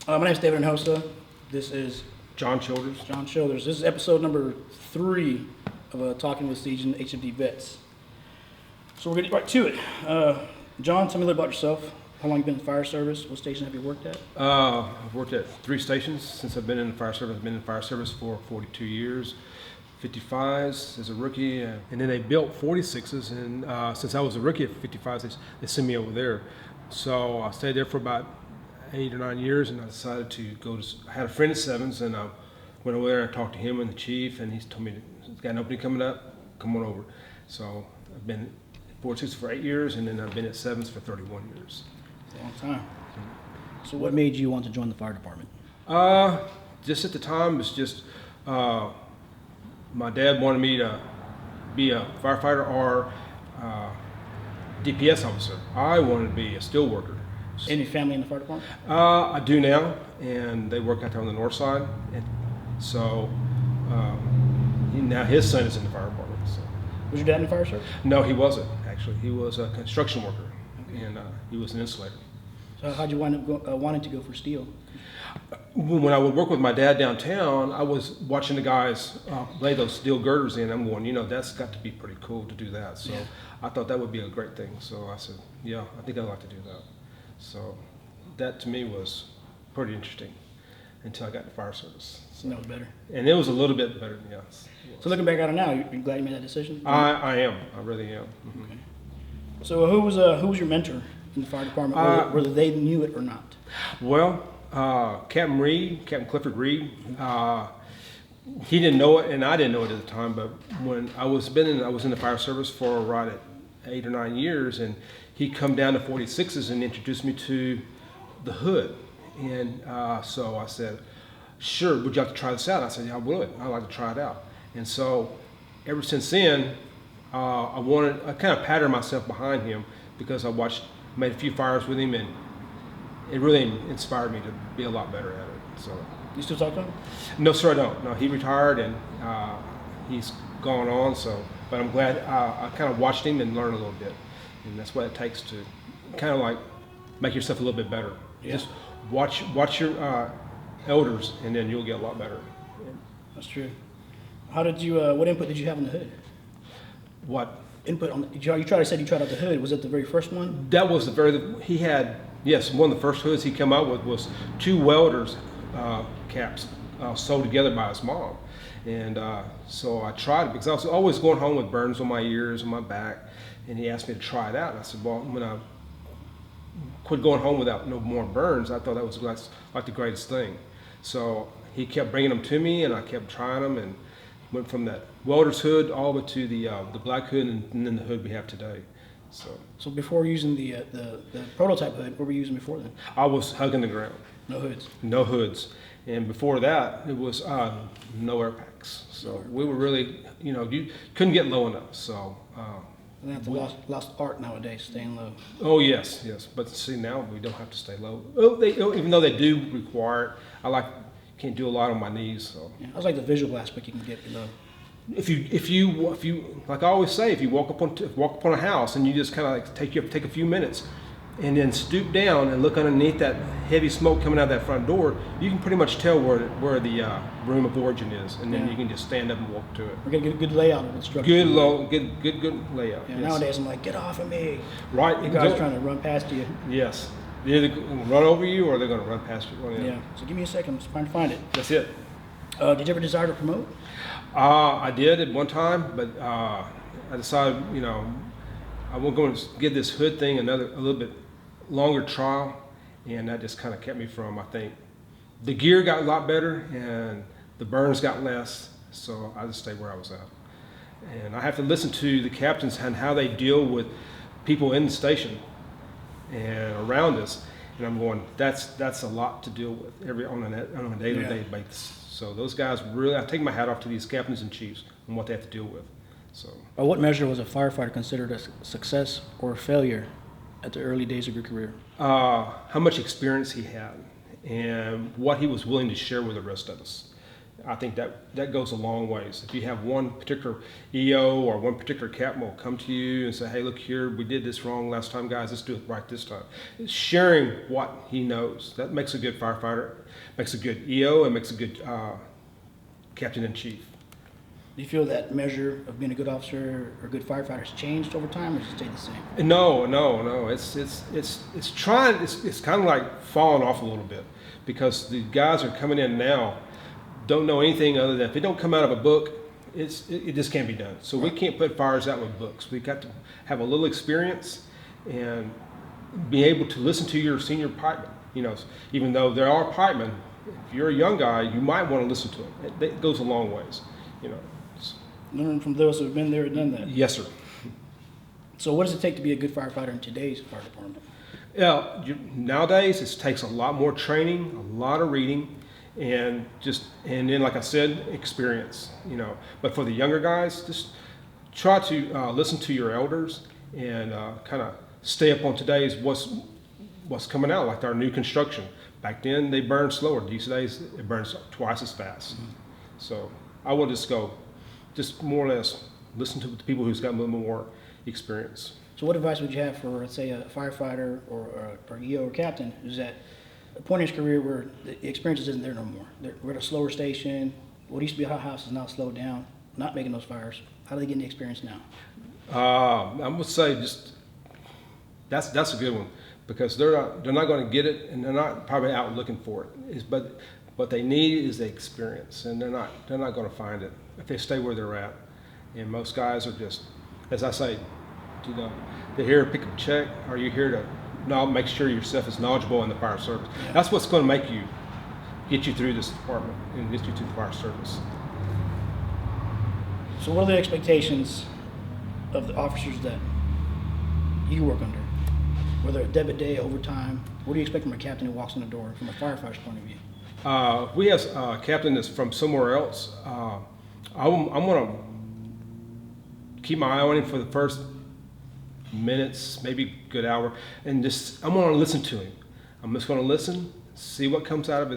My name is David Hosta. This is John Childers. John Childers. This is episode number 3 of Talking with Seasoned HMD Vets. So we're getting right to it. John, tell me a little about yourself. How long have you been in the fire service? What station have you worked at? I've worked at 3 stations since I've been in the fire service. I've been in the fire service for 42 years, 55s as a rookie, and then they built 46s, and since I was a rookie at 55s, they sent me over there. So I stayed there for about 8 or 9 years, and I decided to go to, I had a friend at 7s, and I went over there and talked to him and the chief, and he told me, he's got an opening coming up, come on over. So I've been at 46 for 8 years, and then I've been at 7s for 31 years. It's a long time. So what made you want to join the fire department? Just at the time, it was just, my dad wanted me to be a firefighter or DPS officer. I wanted to be a steel worker. Any family in the fire department? I do now, and they work out there on the north side. And so now his son is in the fire department. So. Was your dad in the fire service? No, he wasn't, actually. He was a construction worker, and he was an insulator. So how'd you wind up wanting to go for steel? When I would work with my dad downtown, I was watching the guys lay those steel girders in. I'm going, that's got to be pretty cool to do that. So I thought that would be a great thing. So I said, yeah, I think I'd like to do that. So that to me was pretty interesting until I got to fire service. So, that was better. And it was a little bit better, yes. So looking back at it now, you glad you made that decision? I am. I really am. Mm-hmm. Okay. So who was your mentor in the fire department, whether they knew it or not? Well, Captain Clifford Reed, he didn't know it, and I didn't know it at the time. But when I was in the fire service for right at 8 or 9 years, and he come down to 46s and introduced me to the hood. And so I said, "Sure, would you like to try this out?" I said, "Yeah, I would. I'd like to try it out." And so ever since then, I kind of patterned myself behind him because I made a few fires with him, and it really inspired me to be a lot better at it. So, you still talk to him? No, sir, I don't. No, he retired, and he's gone on. So, but I'm glad I kind of watched him and learned a little bit, and that's what it takes to kind of like make yourself a little bit better. Yeah. Just watch your elders, and then you'll get a lot better. That's true. How did you? What input did you have on the hood? What input on? You tried out the hood. Was it the very first one? That was he had. Yes, one of the first hoods he came out with was 2 welders caps sewed together by his mom. And so I tried it because I was always going home with burns on my ears and my back. And he asked me to try it out. And I said, well, when I quit going home without no more burns, I thought that was like the greatest thing. So he kept bringing them to me, and I kept trying them, and went from that welder's hood all the way to the black hood, and then the hood we have today. So before using the prototype hood, what were you using before then? I was hugging the ground. No hoods? No hoods. And before that, it was no air packs. So we were really, you couldn't get low enough. So and that's a lost art nowadays, staying low. Oh, yes. But see, now we don't have to stay low. Even though they do require it, can't do a lot on my knees. So yeah, I was like the visual aspect you can get below. If you like I always say, if you walk upon a house and you just kind of like take a few minutes and then stoop down and look underneath that heavy smoke coming out that front door, you can pretty much tell where the room of origin is, and then you can just stand up and walk to it. We're gonna get a good layout of the structure. Good layout. Yeah, yes. Nowadays I'm like, get off of me. Right. You guys trying to run past you. Yes. They're either going to run over you or they're going to run past you. Yeah. So give me a second. I'm just trying to find it. That's it. Did you ever desire to promote? I did at one time, but I decided, I was going to give this hood thing a little bit longer trial, and that just kind of kept me from, I think, the gear got a lot better and the burns got less, so I just stayed where I was at. And I have to listen to the captains and how they deal with people in the station and around us, and I'm going, that's a lot to deal with on a day-to-day basis. So those guys really, I take my hat off to these captains and chiefs and what they have to deal with. So, by what measure was a firefighter considered a success or a failure at the early days of your career? How much experience he had and what he was willing to share with the rest of us. I think that goes a long ways. If you have one particular EO or one particular captain will come to you and say, hey, look here, we did this wrong last time, guys, let's do it right this time. It's sharing what he knows. That makes a good firefighter, makes a good EO, and makes a good captain-in-chief. Do you feel that measure of being a good officer or good firefighter has changed over time, or has it stayed the same? No. It's kind of like falling off a little bit, because the guys are coming in now don't know anything other than if it don't come out of a book, it just can't be done. So we can't put fires out with books. We got to have a little experience and be able to listen to your senior pipeman. You know, even though there are pipemen, if you're a young guy, you might want to listen to them. It goes a long ways. You know. Learn from those who have been there and done that. Yes, sir. So what does it take to be a good firefighter in today's fire department? Yeah, nowadays it takes a lot more training, a lot of reading, and then, like I said, experience. You know, but for the younger guys, just try to listen to your elders and kind of stay up on today's what's coming out, like our new construction. Back then they burned slower. These days it burns twice as fast. Mm-hmm. So I will just more or less listen to the people who's got a little more experience. So what advice would you have for, let's say, a firefighter or EO or captain who's at a point in his career where the experience isn't there no more? We're at a slower station. What used to be a hot house is now slowed down, not making those fires. How do they get the experience now? I would say that's a good one, because they're not going to get it, and they're not probably out looking for it. But what they need is the experience, and they're not going to find it if they stay where they're at. And most guys are just, as I say, you know, they're here to pick up a check. Are you here to make sure yourself is knowledgeable in the fire service? Yeah. That's what's going to get you through this department and get you to the fire service. So what are the expectations of the officers that you work under? Whether a debit day, overtime, what do you expect from a captain who walks in the door from a firefighter's point of view? We have a captain that's from somewhere else. I'm going to keep my eye on him for the first minutes, maybe good hour, and I'm going to listen to him. I'm just going to listen, see what comes out of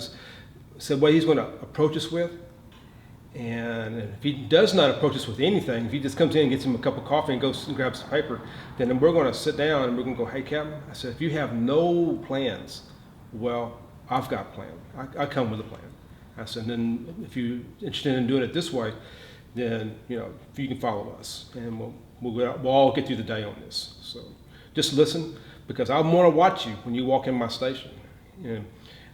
what he's going to approach us with. And if he does not approach us with anything, if he just comes in and gets him a cup of coffee and goes and grabs some paper, then we're going to sit down and we're going to go, hey, Captain, I said, if you have no plans, well, I've got a plan. I come with a plan. I said, then if you're interested in doing it this way, then, you know, if you can follow us, and we'll all get through the day on this. So just listen, because I want to watch you when you walk in my station. And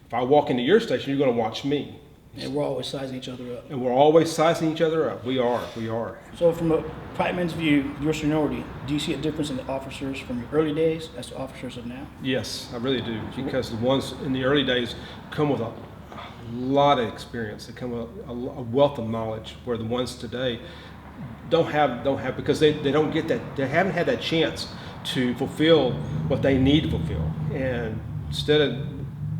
if I walk into your station, you're going to watch me. And we're always sizing each other up. And we're always sizing each other up. We are. So from a pipeman's view, your seniority, do you see a difference in the officers from your early days as to officers of now? Yes, I really do. Because the ones in the early days come with a lot of experience. They come with a wealth of knowledge, where the ones today don't have because they don't get that. They haven't had that chance to fulfill what they need to fulfill. And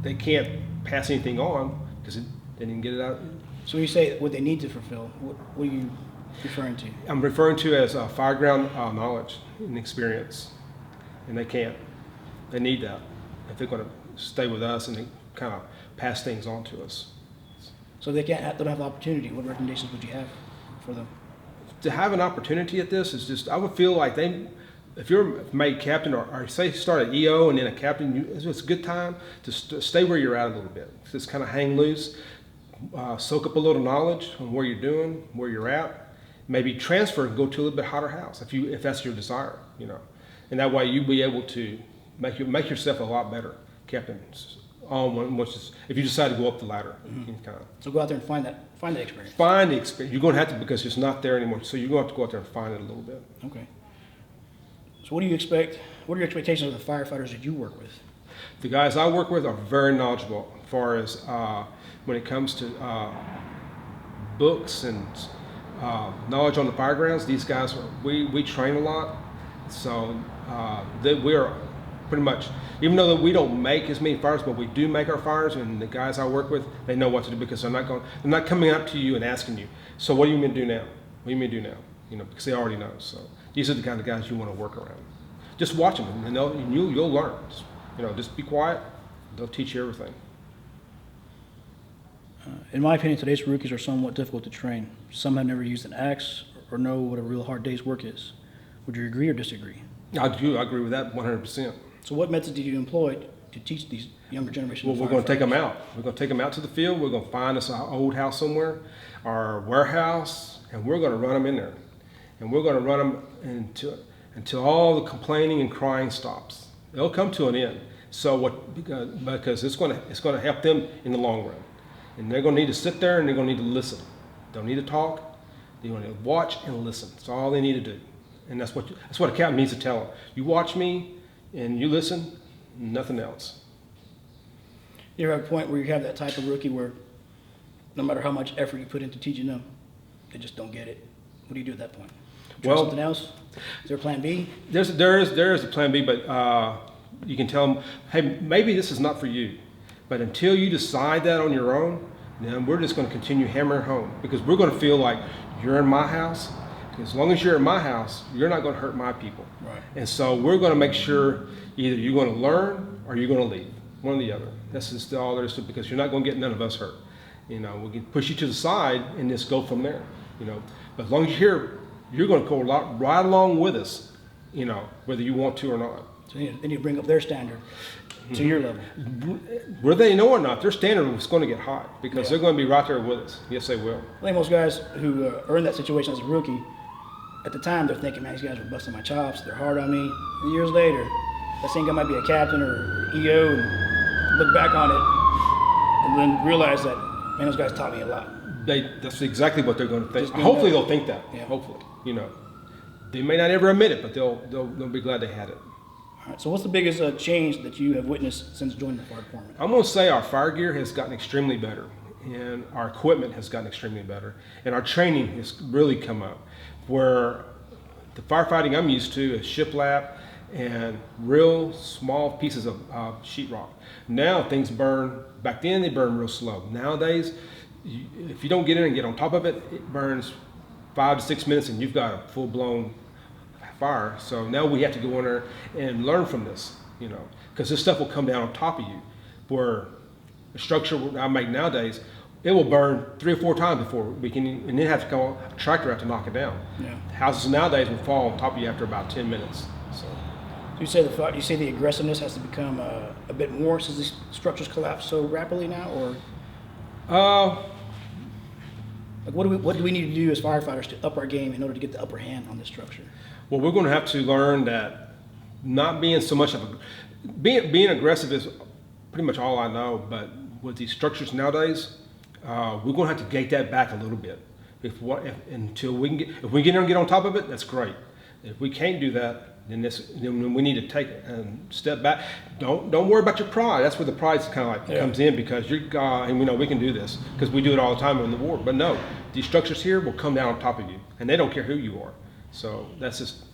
they can't pass anything on because they didn't get it out. So when you say what they need to fulfill, what are you referring to? I'm referring to as fireground knowledge and experience, and they can't. They need that if they're going to stay with us and kind of pass things on to us. So they don't have the opportunity. What recommendations would you have for them? To have an opportunity at this is just, I would feel like if you're made captain or say start at EO and then a captain, it's a good time to stay where you're at a little bit. Just kind of hang loose, soak up a little knowledge on where you're doing, where you're at. Maybe transfer and go to a little bit hotter house if that's your desire, you know. And that way you'll be able to make yourself a lot better captain. If you decide to go up the ladder. Mm-hmm. So go out there and find that experience. Find the experience. You're going to have to, because it's not there anymore. So you're going to have to go out there and find it a little bit. Okay. So what do you expect? What are your expectations of the firefighters that you work with? The guys I work with are very knowledgeable as far as when it comes to books and knowledge on the fire grounds. These guys, we train a lot. So we are pretty much, even though we don't make as many fires, but we do make our fires, and the guys I work with, they know what to do, because they're not coming up to you and asking you, so what do you mean to do now? What do you mean to do now? You know, because they already know. So these are the kind of guys you want to work around. Just watch them, and you'll learn. Just be quiet. They'll teach you everything. In my opinion, today's rookies are somewhat difficult to train. Some have never used an axe or know what a real hard day's work is. Would you agree or disagree? I do. I agree with that 100%. So what methods did you employ to teach these younger generations? Well, we're going to take them out. We're going to take them out to the field. We're going to find us an old house somewhere, our warehouse, and we're going to run them in there. And we're going to run them until all the complaining and crying stops. It'll come to an end. So because it's going to help them in the long run. And they're going to need to sit there and they're going to need to listen. They don't need to talk. They're going to watch and listen. That's all they need to do. And that's what a captain needs to tell them. You watch me and you listen, nothing else. You ever have a point where you have that type of rookie where no matter how much effort you put into teaching them, they just don't get it? What do you do at that point? Try something else? Is there a plan B? There is a plan B, but you can tell them, hey, maybe this is not for you. But until you decide that on your own, then we're just going to continue hammering home, because we're going to feel like you're in my house. As long as you're in my house, you're not going to hurt my people. Right. And so we're going to make sure either you're going to learn or you're going to leave, one or the other. That's just all there is to it, because you're not going to get none of us hurt. We can push you to the side and just go from there. But as long as you're here, you're going to go right along with us. Whether you want to or not. So they need to bring up their standard to your level. Whether they know or not, their standard is going to get high, because they're going to be right there with us. Yes, they will. I think most guys who are in that situation as a rookie, at the time they're thinking, man, these guys are busting my chops, they're hard on me. And years later, that same guy might be a captain or EO and look back on it and then realize that, man, those guys taught me a lot. That's exactly what they're going to think. Just doing Hopefully that. they'll think that. Yeah. Hopefully. They may not ever admit it, but they'll be glad they had it. All right, so what's the biggest change that you have witnessed since joining the fire department? I'm going to say our fire gear has gotten extremely better, and our equipment has gotten extremely better, and our training has really come up. Where the firefighting I'm used to is shiplap and real small pieces of sheetrock. Now things burn. Back then they burned real slow. Nowadays, if you don't get in and get on top of it, it burns 5 to 6 minutes, and you've got a full-blown fire. So now we have to go in there and learn from this, because this stuff will come down on top of you. Where the structure I make nowadays, it will burn 3 or 4 times before we can, and then have to go a tractor out to knock it down. Yeah. Houses nowadays will fall on top of you after about 10 minutes. So You say the aggressiveness has to become a bit more since these structures collapse so rapidly now, or like what do we need to do as firefighters to up our game in order to get the upper hand on this structure? well, we're going to have to learn that not being so much of being aggressive is pretty much all I know. But with these structures nowadays, we're going to have to gate that back a little bit. Until we can if we get in and get on top of it, that's great. If we can't do that, then we need to take a step back. Don't worry about your pride. That's where the pride kind of comes in, because you're and we know we can do this because we do it all the time in the war. But no, these structures here will come down on top of you, and they don't care who you are. So that's just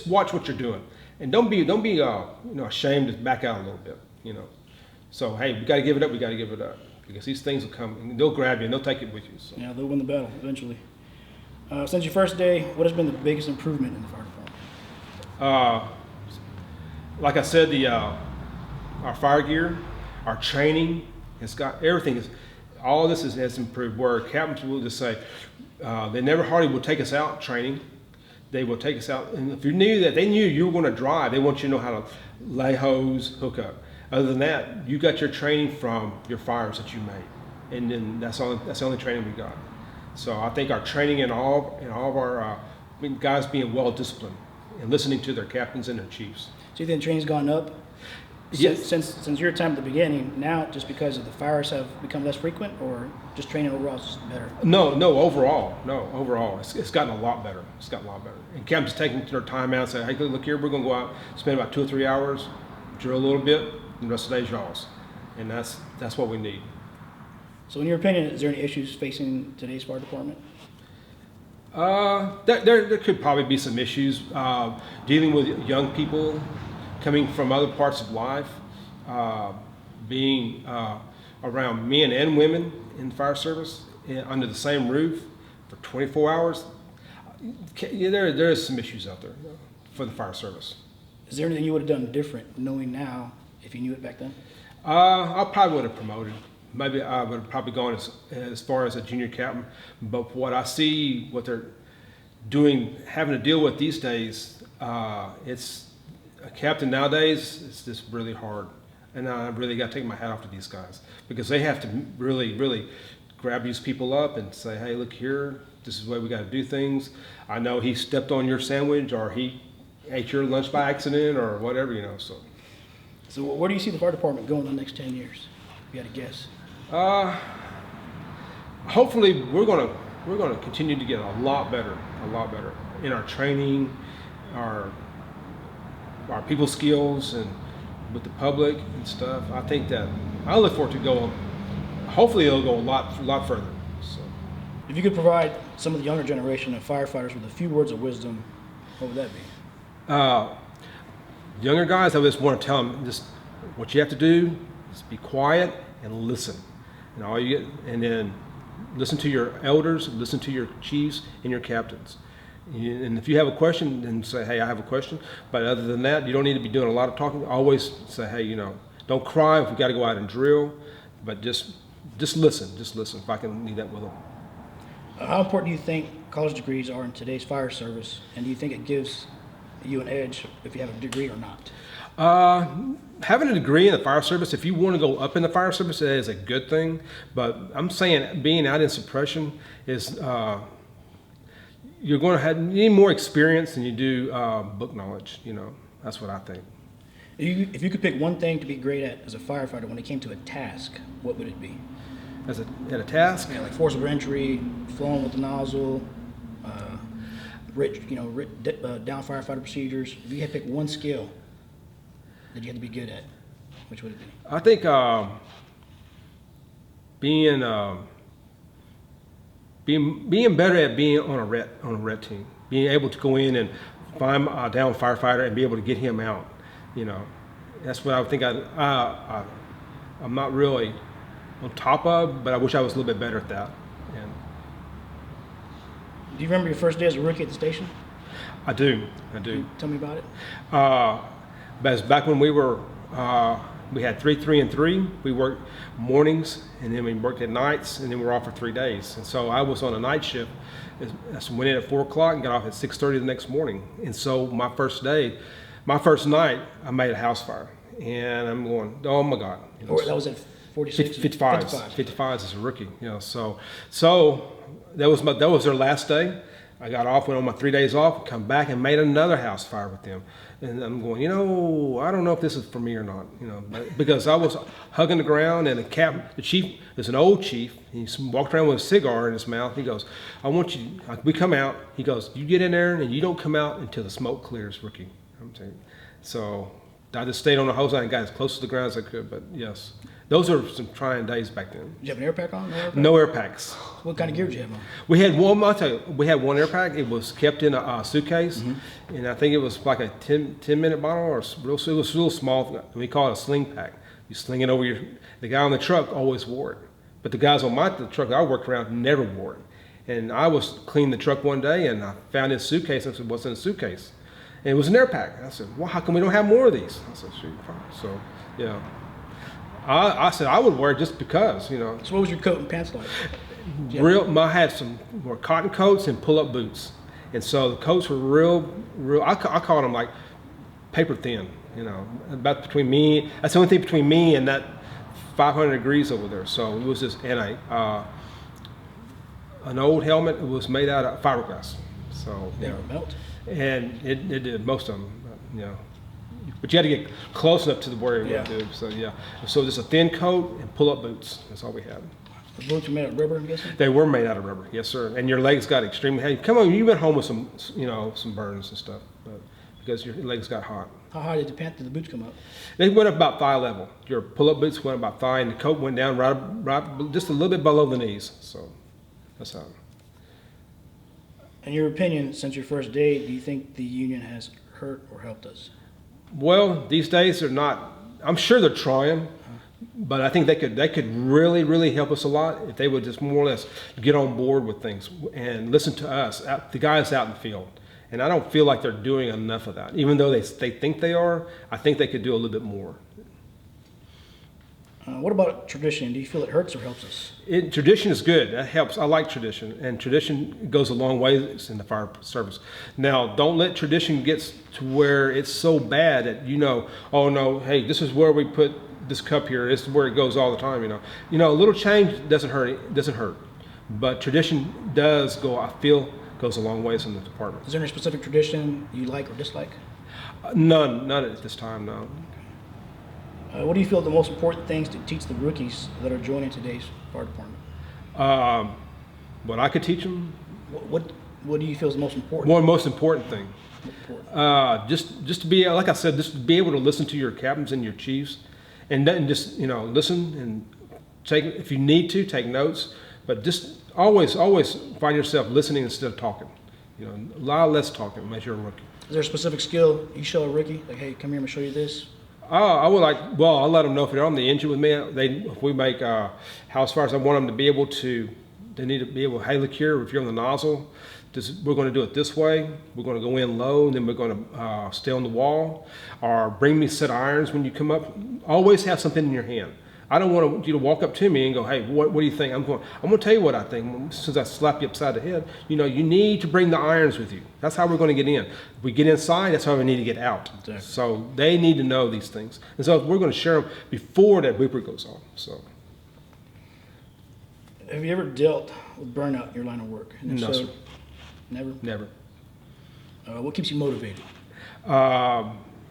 watch what you're doing, and don't be ashamed to back out a little bit. So hey, we got to give it up. We got to give it up, because these things will come and they'll grab you and they'll take it with you. So. Yeah, they'll win the battle eventually. Since your first day, what has been the biggest improvement in the fire department? Like I said, our fire gear, our training, all this has improved. Where captains will just say, they never hardly will take us out training. They will take us out, and if they knew you were going to drive, they want you to know how to lay hose, hook up. Other than that, you got your training from your fires that you made, and then that's the only training we got. So I think our training and all of our guys being well disciplined and listening to their captains and their chiefs. So you think training's gone up? Yes. Since your time at the beginning, now just because of the fires have become less frequent, or just training overall is better? No, overall, it's gotten a lot better. It's gotten a lot better. And captains taking their time out and say, hey, look here, we're going to go out, spend about 2 or 3 hours, drill a little bit, and the rest of the day's y'all's. And that's what we need. So in your opinion, is there any issues facing today's fire department? There could probably be some issues dealing with young people coming from other parts of life, being around men and women in the fire service under the same roof for 24 hours. There is some issues out there for the fire service. Is there anything you would have done different, knowing now, if you knew it back then? I probably would have promoted maybe I would have probably gone as far as a junior captain. But what I see, what they're doing, having to deal with these days, it's a captain nowadays. It's just really hard, and I really got to take my hat off to these guys because they have to really grab these people up and say, "Hey, look here. This is the way we got to do things." I know he stepped on your sandwich, or he ate your lunch by accident, or whatever, you know. So where do you see the fire department going in the next 10 years? If you had to guess. Hopefully, we're gonna continue to get a lot better in our training, our people skills, and with the public and stuff. I think that I look forward to going. Hopefully, it'll go a lot further. So, If you could provide some of the younger generation of firefighters with a few words of wisdom, what would that be? Younger guys, I just want to tell them just what you have to do is be quiet and listen, and all you get, and then listen to your elders, listen to your chiefs and your captains. And if you have a question, then say, "Hey, I have a question." But other than that, you don't need to be doing a lot of talking. Always say, "Hey, you know, don't cry if we got to go out and drill, but just listen. Just listen." If I can leave that with them. How important do you think college degrees are in today's fire service, and do you think it gives you an edge if you have a degree or not? Having a degree in the fire service, if you want to go up in the fire service, that is a good thing. But I'm saying being out in suppression is you're going to need more experience than you do book knowledge. You know, that's what I think. If you could pick one thing to be great at as a firefighter when it came to a task, what would it be? At a task? Yeah, like force of entry, flowing with the nozzle, down firefighter procedures. If you had to pick one skill that you had to be good at, which would it be? I think being better at being on a red team, being able to go in and find a down firefighter and be able to get him out. You know, that's what I think I'm not really on top of, but I wish I was a little bit better at that. And do you remember your first day as a rookie at the station? I do. Tell me about it. But back when we had 3, 3, and 3. We worked mornings, and then we worked at nights, and then we were off for 3 days. And so I was on a night shift. I went in at 4 o'clock and got off at 6:30 the next morning. And so my first night, I made a house fire, and I'm going, oh my God! You know, that was at 46. 55s as a rookie. You know, so that was their last day. I got off, went on my 3 days off, come back and made another house fire with them. And I'm going, you know, I don't know if this is for me or not, you know, because I was hugging the ground, and the chief is an old chief. He walked around with a cigar in his mouth. He goes, I want you, we come out. He goes, you get in there and you don't come out until the smoke clears, rookie. I'm saying. So I just stayed on the hose line and got as close to the ground as I could, but yes. Those are some trying days back then. Did you have an air pack on? No air packs. What kind of gear did you have on? We had one. I'll tell you, we had one air pack. It was kept in a suitcase, and I think it was like a 10-minute bottle, or it was real small. We call it a sling pack. You sling it over your. The guy on the truck always wore it, but the guys on the truck that I worked around never wore it. And I was cleaning the truck one day, and I found this suitcase. I said, "What's in the suitcase?" And it was an air pack. I said, "Well, how come we don't have more of these?" I said, "Shoot, fine." So, yeah. I said I would wear it just because, you know. So what was your coat and pants like? I had some more cotton coats and pull-up boots, and so the coats were real. I called them like paper thin, you know, about between me. That's the only thing between me and that 500 degrees over there. So it was just an old helmet. It was made out of fiberglass. So they were melt. And it did most of them, you know. But you had to get close enough to the where you went to. So yeah, so just a thin coat and pull-up boots. That's all we had. The boots were made out of rubber, I'm guessing. They were made out of rubber, yes, sir. And your legs got extremely heavy. Come on, you went home with some, you know, some burns and stuff, but because your legs got hot. How high did the boots come up? They went up about thigh level. Your pull-up boots went about thigh, and the coat went down right just a little bit below the knees. So that's how. In your opinion, since your first day, do you think the union has hurt or helped us? Well, these days they're not. I'm sure they're trying, but I think they could really, really help us a lot if they would just more or less get on board with things and listen to us, the guys out in the field. And I don't feel like they're doing enough of that. Even though they think they are, I think they could do a little bit more. What about tradition? Do you feel it hurts or helps us? Tradition is good. That helps. I like tradition, and tradition goes a long way in the fire service. Now, don't let tradition get to where it's so bad that oh no, hey, this is where we put this cup here. This is where it goes all the time. A little change doesn't hurt. It doesn't hurt, but tradition does go. I feel goes a long ways in the department. Is there any specific tradition you like or dislike? None at this time. No. What do you feel are the most important things to teach the rookies that are joining today's fire department? What I could teach them. What do you feel is the most important? Most important thing. Just to be, like I said, just to be able to listen to your captains and your chiefs, and then just listen and take, if you need to, take notes. But just always find yourself listening instead of talking. A lot less talking as you're a rookie. Is there a specific skill you show a rookie? Like, hey, come here, I'm gonna show you this. I would I'll let them know if they're on the engine with me. If we make house fires, I want them to be able to. They need to be able to, hey, look here, if you're on the nozzle, we're going to do it this way. We're going to go in low, and then we're going to stay on the wall. Or bring me a set of irons when you come up. Always have something in your hand. I don't want you to walk up to me and go, hey, what do you think? I'm going to tell you what I think. Since I slap you upside the head, you need to bring the irons with you. That's how we're going to get in. If we get inside, that's how we need to get out. Exactly. So they need to know these things. And so we're going to share them before that beeper goes on. So. Have you ever dealt with burnout in your line of work? And no, sir. Never? Never. What keeps you motivated?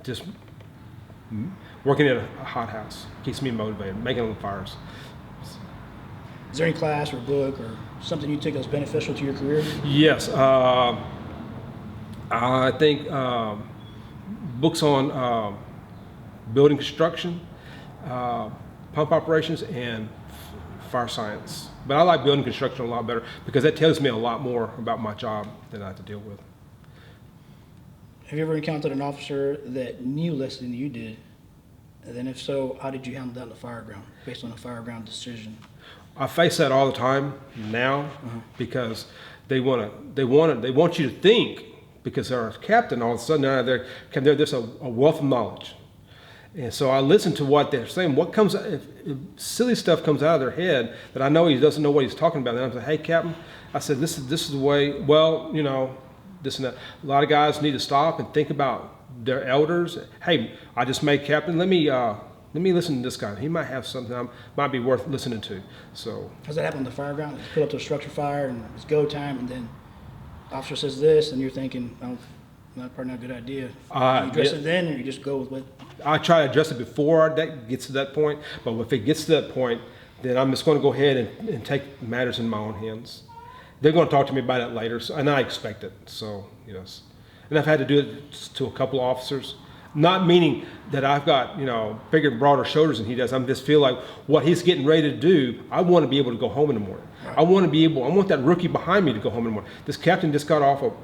Just working at a hot house keeps me motivated, making the fires. Is there any class or book or something you take that's beneficial to your career? Yes. I think books on building construction, pump operations, and fire science. But I like building construction a lot better because that tells me a lot more about my job than I have to deal with. Have you ever encountered an officer that knew less than you did? And then if so, how did you handle that on the fire ground, based on a fire ground decision? I face that all the time now because they want you to think, because they're a captain, all of a sudden there's a wealth of knowledge. And so I listen to what they're saying. If silly stuff comes out of their head that I know he doesn't know what he's talking about, then I'm saying, hey, Captain, I said, this is the way, this and that. A lot of guys need to stop and think about their elders. Hey, I just made captain. Let me listen to this guy. He might have something that might be worth listening to. So has that happened on the fire ground? You put up to a structure fire and it's go time, and then the officer says this, and you're thinking, oh, probably not a good idea. You address it then, or you just go with what? I try to address it before that gets to that point. But if it gets to that point, then I'm just going to go ahead and take matters in my own hands. They're going to talk to me about it later, and I expect it. So yes. And I've had to do it to a couple of officers, not meaning that I've got, bigger and broader shoulders than he does. I just feel like what he's getting ready to do, I want to be able to go home in the morning. Right. I want that rookie behind me to go home in the morning. This captain just got off of,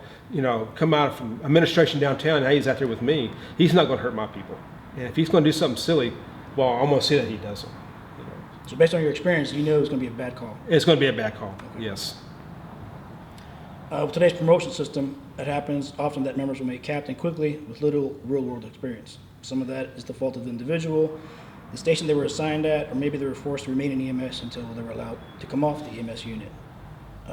come out from administration downtown, and now he's out there with me. He's not going to hurt my people. And if he's going to do something silly, well, I'm going to see that he doesn't. So based on your experience, it's going to be a bad call. It's going to be a bad call, okay. Yes. With today's promotion system, it happens often that members will make captain quickly with little real-world experience. Some of that is the fault of the individual, the station they were assigned at, or maybe they were forced to remain in EMS until they were allowed to come off the EMS unit.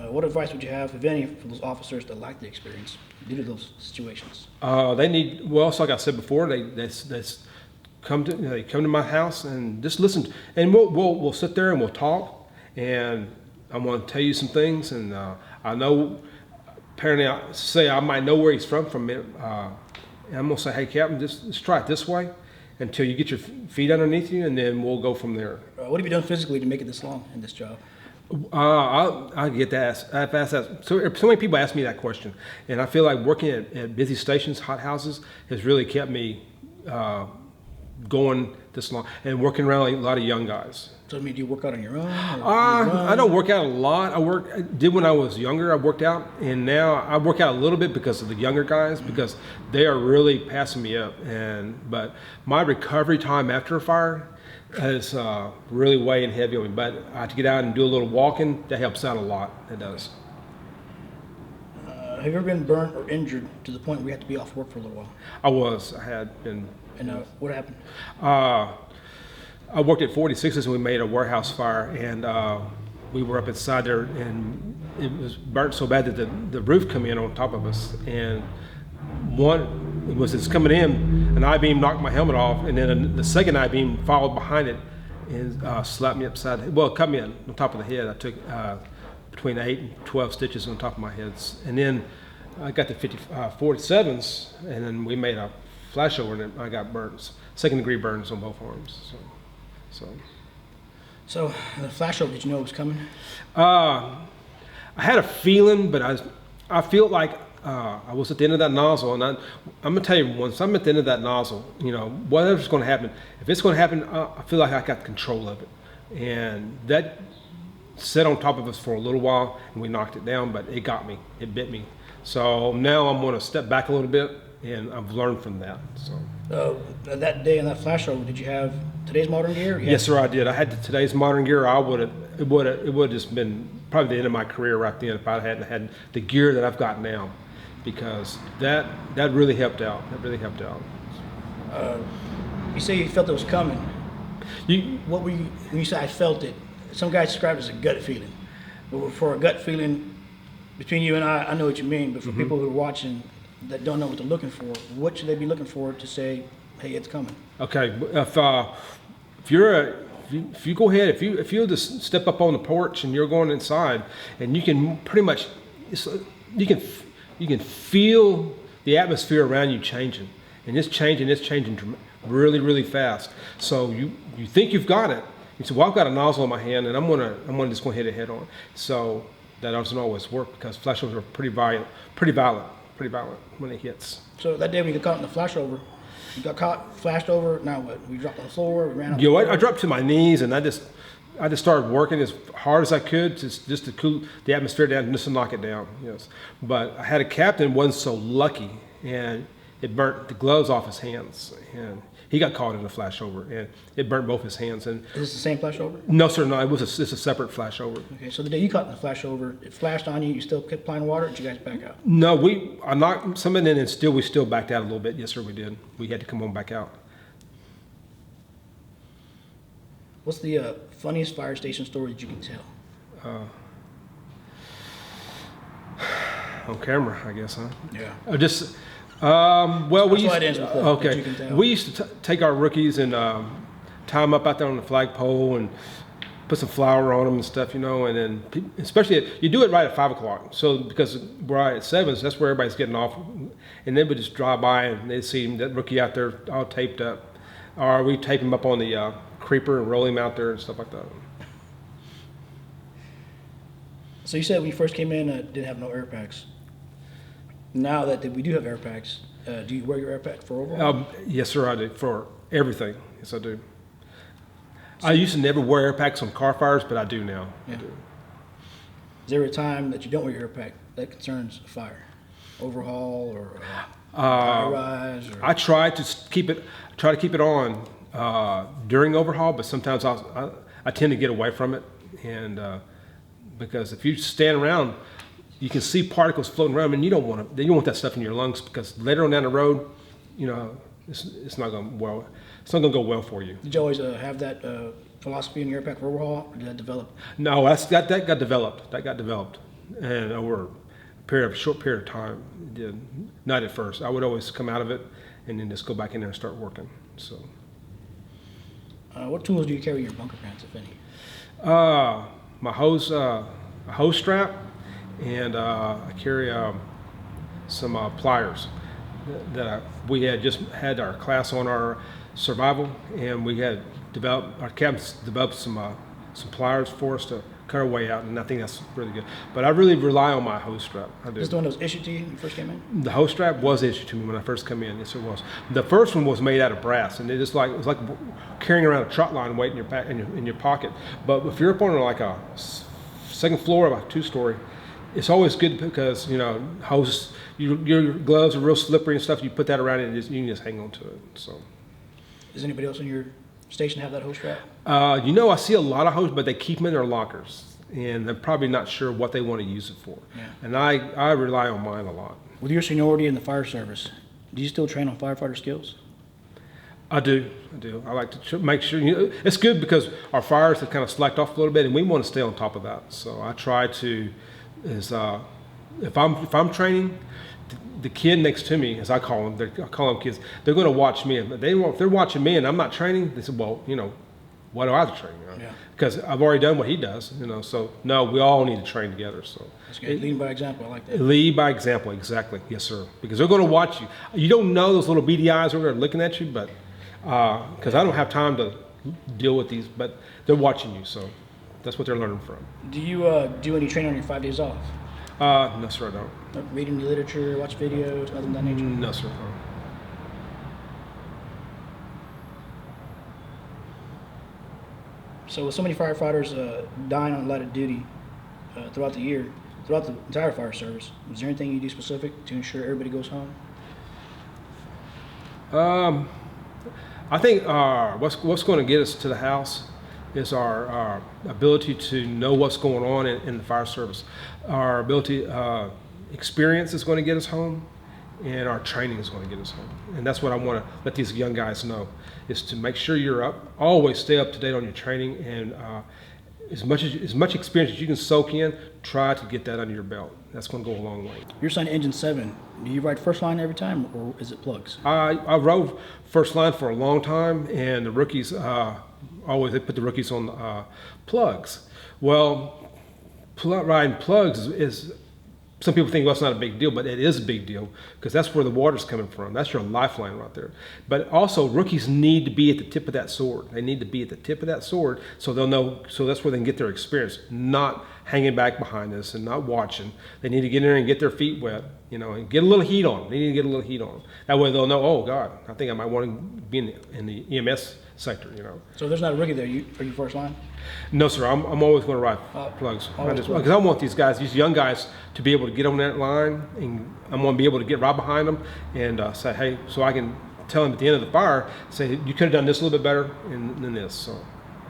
What advice would you have, if any, for those officers that lack the experience due to those situations? They need, so like I said before, they come to my house and just listen, and we'll sit there and we'll talk, and I'm going to tell you some things, and I know. Apparently, I might know where he's from it. And I'm gonna say, hey, Captain, just try it this way until you get your feet underneath you, and then we'll go from there. What have you done physically to make it this long in this job? I get that. I've asked that. So many people ask me that question, and I feel like working at busy stations, hot houses, has really kept me going this long, and working around a lot of young guys. So, do you work out on your own? I don't work out a lot. I did when I was younger. I worked out, and now I work out a little bit because of the younger guys, because they are really passing me up. But my recovery time after a fire is really weighing heavy on me. But I have to get out and do a little walking. That helps out a lot. It does. Have you ever been burnt or injured to the point where you had to be off work for a little while? I had been. And what happened? I worked at 46s and we made a warehouse fire, and we were up inside there, and it was burnt so bad that the roof come in on top of us, and it's coming in, an I-beam knocked my helmet off, and then the second I-beam followed behind it and slapped me upside, well, cut me on top of the head. I took between 8 and 12 stitches on top of my heads, and then I got the 47s, and then we made a flashover, and I got burns, second-degree burns on both arms. So the flashover, did you know it was coming? I had a feeling, but I feel like I was at the end of that nozzle, and I'm gonna tell you, once I'm at the end of that nozzle, you know, whatever's gonna happen, if it's gonna happen, I feel like I got control of it, and that sat on top of us for a little while, and we knocked it down, but it got me, it bit me. So now I'm gonna step back a little bit, and I've learned from that. So That day in that flashover, did you have today's modern gear? yes, sir, I did. I had today's modern gear. It would have just been probably the end of my career right then if I hadn't had the gear that I've got now, because that really helped out. That really helped out. You say you felt it was coming. You, When you say I felt it, some guys describe it as a gut feeling. But for a gut feeling, between you and I know what you mean, but for people who are watching that don't know what they're looking for, what should they be looking for to say, hey, it's coming? okay, if you go ahead, if you just step up on the porch and you're going inside, and you can pretty much, you can feel the atmosphere around you changing, and it's changing really, really fast. So you think you've got it. You say, well, I've got a nozzle in my hand, and I'm gonna just go hit it head on. So that doesn't always work, because flashovers are pretty violent when it hits. So that day when you got caught in the flashover, you got caught, flashed over, now what? We dropped on the floor, we ran out. You know, I dropped to my knees, and I just started working as hard as I could just to cool the atmosphere down, just to knock it down. Yes, but I had a captain wasn't so lucky, and it burnt the gloves off his hands, and he got caught in a flashover, and it burnt both his hands. And Is this the same flashover? no, sir, no, it's a separate flashover. Okay, so the day you caught in the flashover, it flashed on you, you still kept applying water, or did you guys back out? No, I knocked some in, and we still backed out a little bit. Yes, sir, we did. We had to come on back out. What's the funniest fire station story that you can tell? On camera, I guess, huh? Yeah. Just well, we That's used why it ends with that, that you can tell. we used to take our rookies and tie them up out there on the flagpole and put some flour on them and stuff, you know. And then especially you do it right at 5 o'clock, so because we're right at 7, so that's where everybody's getting off, and they would just drive by and they'd see that rookie out there all taped up, or we tape him up on the creeper and roll him out there and stuff like that. So you said when you first came in, didn't have no air packs. Now that we do have air packs, do you wear your air pack for overall? Yes, sir, I do, for everything. Yes, I do. I used to never wear air packs on car fires, but I do now. Yeah. I do. Is there a time that you don't wear your air pack that concerns a fire? Overhaul or high rise? Or... I try to keep it on during overhaul, but sometimes I tend to get away from it, and because if you stand around, you can see particles floating around, and you don't want that stuff in your lungs, because later on down the road, you know, it's not going to go well for you. Did you always have that philosophy in your air pack for overhaul, or did that develop? No, that got developed. That got developed, and over a short period of time, it did. Not at first. I would always come out of it and then just go back in there and start working. So, what tools do you carry in your bunker pants, if any? my hose strap, and I carry some pliers that we had just had our class on our survival, and we had our captains developed some pliers for us to cut our way out, and I think that's really good. But I really rely on my hose strap. I do. Is this the one that was issued to you when you first came in? The hose strap was issued to me when I first came in. Yes, it was. The first one was made out of brass, and it was like carrying around a trot line weight in your pocket. But if you're up on like a second floor of a 2-story, it's always good because, you know, hose, your gloves are real slippery and stuff. You put that around it, and you can just hang on to it. So. Does anybody else in your station have that hose strap? You know, I see a lot of hose, but they keep them in their lockers, and they're probably not sure what they want to use it for. Yeah. And I rely on mine a lot. With your seniority in the fire service, do you still train on firefighter skills? I do. I like to make sure, it's good because our fires have kind of slacked off a little bit, and we want to stay on top of that. So I try to, if I'm training, the kid next to me, as I call them, I call them kids, they're going to watch me. If they're watching me and I'm not training, they say, well, why do I have to train? Yeah. Because I've already done what he does, So no, we all need to train together. So that's good. Lead by example. I like that. Lead by example, exactly. Yes, sir. Because they're going to watch you. You don't know those little beady eyes over there looking at you, but because I don't have time to deal with these, but they're watching you, so that's what they're learning from. Do you do any training on your 5 days off? No, sir, I don't. Read any literature, watch videos, nothing of that nature? No, sir. So with so many firefighters dying on the line of duty throughout the year, throughout the entire fire service, is there anything you do specific to ensure everybody goes home? I think what's going to get us to the house is our ability to know what's going on in the fire service. Our ability, experience is going to get us home, and our training is going to get us home. And that's what I want to let these young guys know, is to make sure you're always stay up to date on your training, and as much experience as you can soak in, try to get that under your belt. That's going to go a long way. You're assigned to Engine 7. Do you ride first line every time, or is it plugs? I rode first line for a long time, and the rookies they put the rookies on plugs. Well, riding plugs is some people think, well, it's not a big deal, but it is a big deal because that's where the water's coming from. That's your lifeline right there. But also, rookies need to be at the tip of that sword. They need to be at the tip of that sword so they'll know. So that's where they can get their experience, not hanging back behind us and not watching. They need to get in there and get their feet wet, and get a little heat on them. They need to get a little heat on them. That way they'll know, oh, God, I think I might want to be in the EMS sector, So if there's not a rookie there, are you first line? No, sir. I'm always going to ride plugs because I want these young guys, to be able to get on that line, and I'm going to be able to get right behind them and say, hey, so I can tell them at the end of the fire, say, you could have done this a little bit better than this. So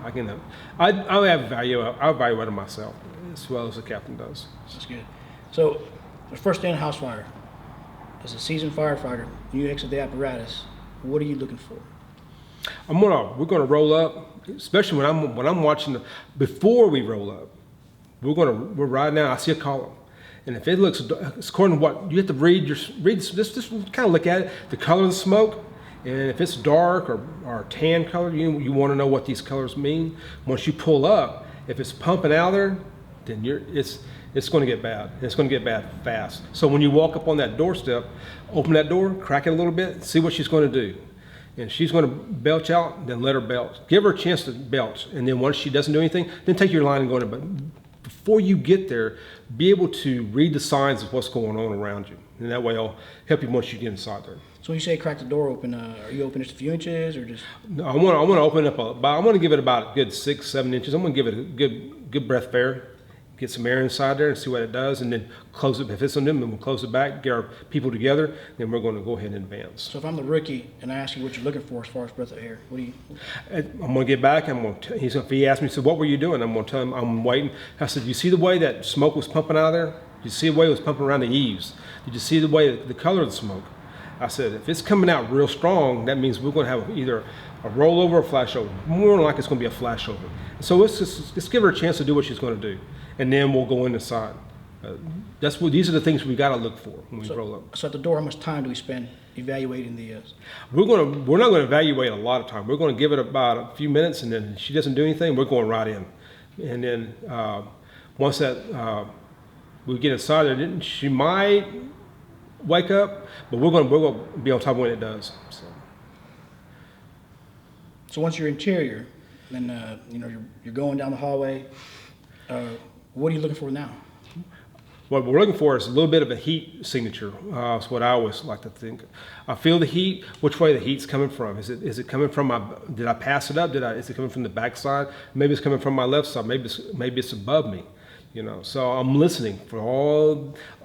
I can, I have value. I evaluate myself as well as the captain does. That's good. So the first day in a house fire, as a seasoned firefighter, you exit the apparatus. What are you looking for? We're gonna roll up, especially when I'm watching before we roll up. We're right now. I see a column, and if it looks, it's according to what you have to read. Just kind of look at it, the color of the smoke, and if it's dark or tan color, you want to know what these colors mean. Once you pull up, if it's pumping out there, then it's going to get bad. It's going to get bad fast. So when you walk up on that doorstep, open that door, crack it a little bit, see what she's going to do. And she's going to belch out, then let her belch. Give her a chance to belch. And then once she doesn't do anything, then take your line and go in. But before you get there, be able to read the signs of what's going on around you. And that way I'll help you once you get inside there. So when you say crack the door open, are you open just a few inches or just? No, I want to open it up I'm going to give it about a good 6-7 inches. I'm going to give it a good breath of air. Get some air inside there and see what it does, and then close it. If it's on them, then we'll close it back, get our people together, then we're going to go ahead and advance. So if I'm the rookie and I ask you what you're looking for as far as breath of air, what do you? I'm going to get back. If he asks me, so what were you doing? I'm going to tell him I'm waiting. I said, you see the way that smoke was pumping out of there? Did you see the way it was pumping around the eaves? Did you see the way the color of the smoke? I said, if it's coming out real strong, that means we're going to have either a rollover or a flashover. More than likely, it's going to be a flashover. So let's give her a chance to do what she's going to do, and then we'll go inside. These are the things we got to look for when we roll up. So at the door, how much time do we spend evaluating the? We're not going to evaluate a lot of time. We're going to give it about a few minutes, and then if she doesn't do anything, we're going right in. And then once that we get inside there, she might wake up, but we're going to be on top when it does. So once you're interior, then you're going down the hallway. What are you looking for now? What we're looking for is a little bit of a heat signature. That's what I always like to think. I feel the heat. Which way the heat's coming from? Is it coming from did I pass it up? Is it coming from the back side? Maybe it's coming from my left side. Maybe it's above me. So I'm listening for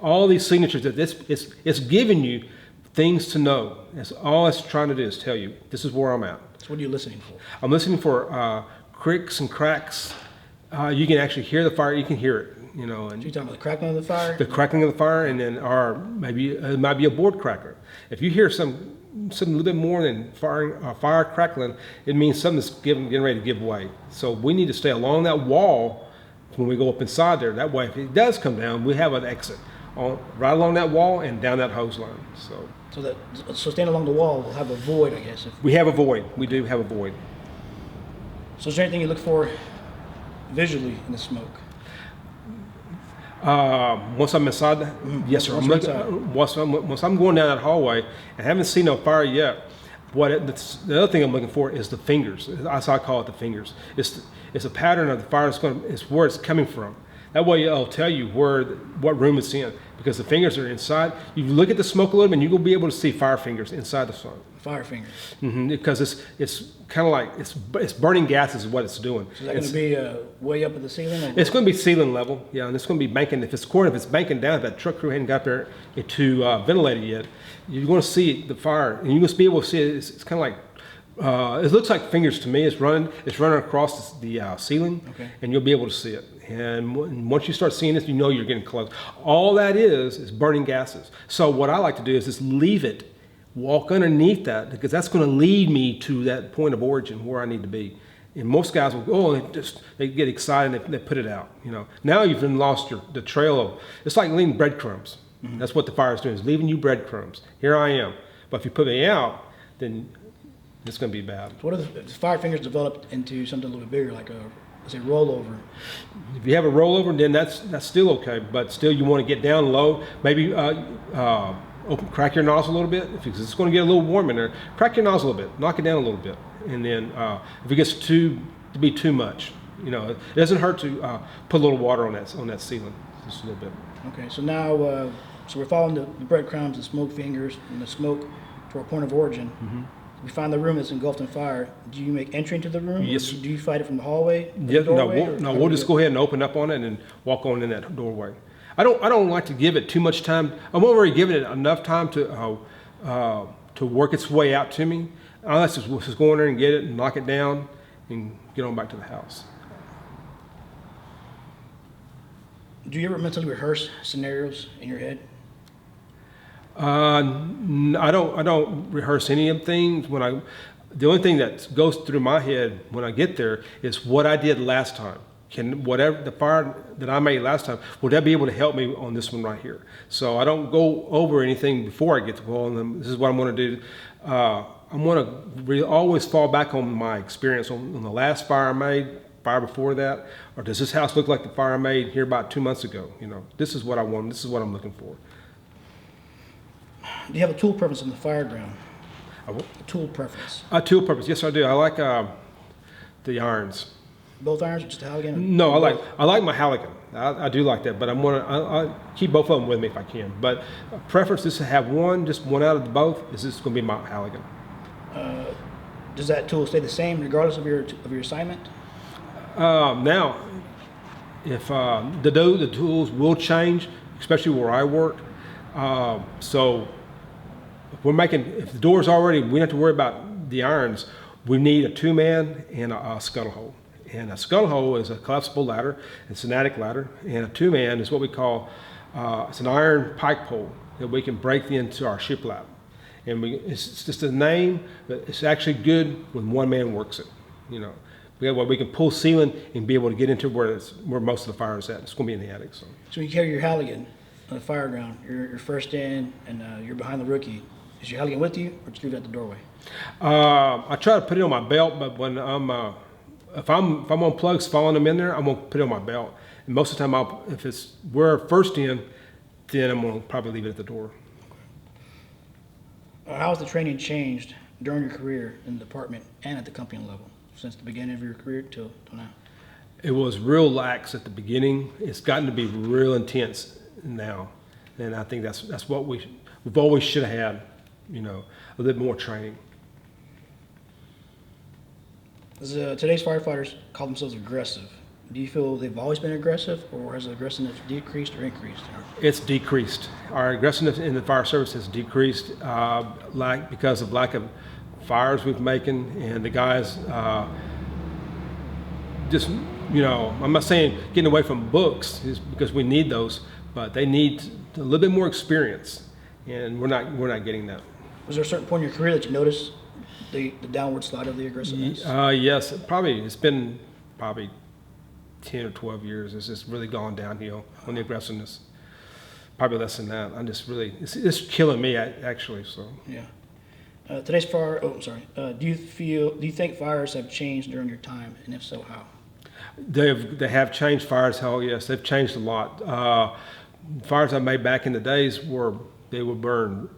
all these signatures. That it's giving you things to know. That's all it's trying to do is tell you this is where I'm at. So what are you listening for? I'm listening for cricks and cracks. You can actually hear the fire. You can hear it. And so you're talking about the crackling of the fire? The crackling of the fire, and then maybe it might be a board cracker. If you hear some something a little bit more than fire crackling, it means something's getting ready to give way. So we need to stay along that wall when we go up inside there. That way, if it does come down, we have an exit right along that wall and down that hose line. So staying along the wall will have a void, I guess. We have a void. We do have a void. So is there anything you look for visually in the smoke? Once I'm inside, yes, sir. Once I'm going down that hallway and haven't seen no fire yet, the other thing I'm looking for is the fingers. As I call it, the fingers. It's a pattern of the fire. It's where it's coming from. That way, it'll tell you what room it's in, because the fingers are inside. You look at the smoke a little bit, and you'll be able to see fire fingers inside the smoke. Fire fingers. Because it's kind of like it's burning gases is what it's doing. So is that going to be way up at the ceiling? It's going to be ceiling level, yeah, and it's going to be banking. If it's banking down, if that truck crew hadn't got there to ventilate it yet, you're going to see the fire, and you're going to be able to see it. It's kind of like. It looks like fingers to me. It's running across the ceiling, okay. And you'll be able to see it. And once you start seeing this, you know you're getting close. All that is burning gases. So what I like to do is just leave it, walk underneath that, because that's going to lead me to that point of origin where I need to be. And most guys will go, they get excited and they put it out. Now you've then lost the trail of. It's like leaving breadcrumbs. Mm-hmm. That's what the fire is doing, is leaving you breadcrumbs. Here I am, but if you put me out, then it's going to be bad. So what if the fire fingers developed into something a little bit bigger, like let's say rollover? If you have a rollover, then that's still okay. But still, you want to get down low. Maybe crack your nozzle a little bit. If it's going to get a little warm in there, crack your nozzle a little bit, knock it down a little bit, and then if it gets to be too much, it doesn't hurt to put a little water on that ceiling, just a little bit. Okay, so now so we're following the breadcrumbs, the smoke fingers, and the smoke to our point of origin. Mm-hmm. We find the room that's engulfed in fire. Do you make entry into the room? Yes. Do you fight it from the hallway? Yes. We'll just go ahead and open up on it and walk on in that doorway. I don't like to give it too much time. I'm already giving it enough time to work its way out to me. Unless it's just go in there and get it and knock it down and get on back to the house. Do you ever mentally rehearse scenarios in your head? I don't rehearse any of things. The only thing that goes through my head when I get there is what I did last time. Whatever the fire that I made last time, will that be able to help me on this one right here? So I don't go over anything before I get to go on them. This is what I'm going to do. I'm going to always fall back on my experience on the last fire I made, fire before that, or does this house look like the fire I made here about 2 months ago? This is what I want. This is what I'm looking for. Do you have a tool preference on the fire ground? A tool preference? A tool preference, yes I do. I like the irons. Both irons or just a Halligan? No, I like my Halligan. I do like that, but I keep both of them with me if I can. But preference is to have just one out of the both. This is going to be my Halligan. Does that tool stay the same regardless of your assignment? Now, if the tools will change, especially where I work. So if the door's already, we don't have to worry about the irons. We need a 2-man and a scuttle hole. And a scuttle hole is a collapsible ladder, it's an attic ladder, and a 2-man is what we call, it's an iron pike pole that we can break into our shiplap. And it's just a name, but it's actually good when 1 man works it. We can pull ceiling and be able to get into where most of the fire is at. It's going to be in the attic. So you carry your Halligan on the fire ground. You're first in, and you're behind the rookie. Is your Halligan with you, or just leave it at the doorway? I try to put it on my belt, but when if I'm on plugs following them in there, I'm gonna put it on my belt. And most of the time, if we're first in, then I'm gonna probably leave it at the door. How has the training changed during your career in the department and at the company level since the beginning of your career till now? It was real lax at the beginning. It's gotten to be real intense now, and I think that's what we've always should have had. A little more training. Today's firefighters call themselves aggressive. Do you feel they've always been aggressive, or has the aggressiveness decreased or increased? It's decreased. Our aggressiveness in the fire service has decreased because of lack of fires we've making, and the guys I'm not saying getting away from books is because we need those, but they need a little bit more experience, and we're not getting that. Was there a certain point in your career that you noticed the downward slide of the aggressiveness? Yes, it's been probably 10 or 12 years. It's just really gone downhill on the aggressiveness. Probably less than that. I'm just really, it's killing me actually, so. Yeah. Today's fire, do you think fires have changed during your time, and if so, how? They have changed fires, hell yes, they've changed a lot. Fires I made back in the days they were burned.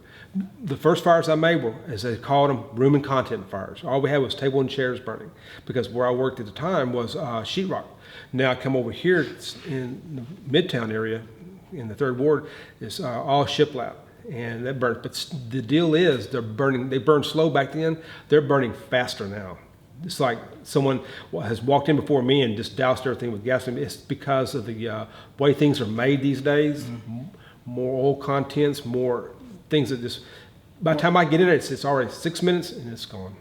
The first fires I made were, as they called them, room and content fires. All we had was table and chairs burning, because where I worked at the time was sheetrock. Now I come over here in the Midtown area, in the 3rd Ward, it's all shiplap, and that burns. But the deal is, they burned slow back then, they're burning faster now. It's like someone has walked in before me and just doused everything with gasoline. It's because of the way things are made these days. Mm-hmm. More oil contents, more things that just, by the time I get in it, it's already 6 minutes and it's gone.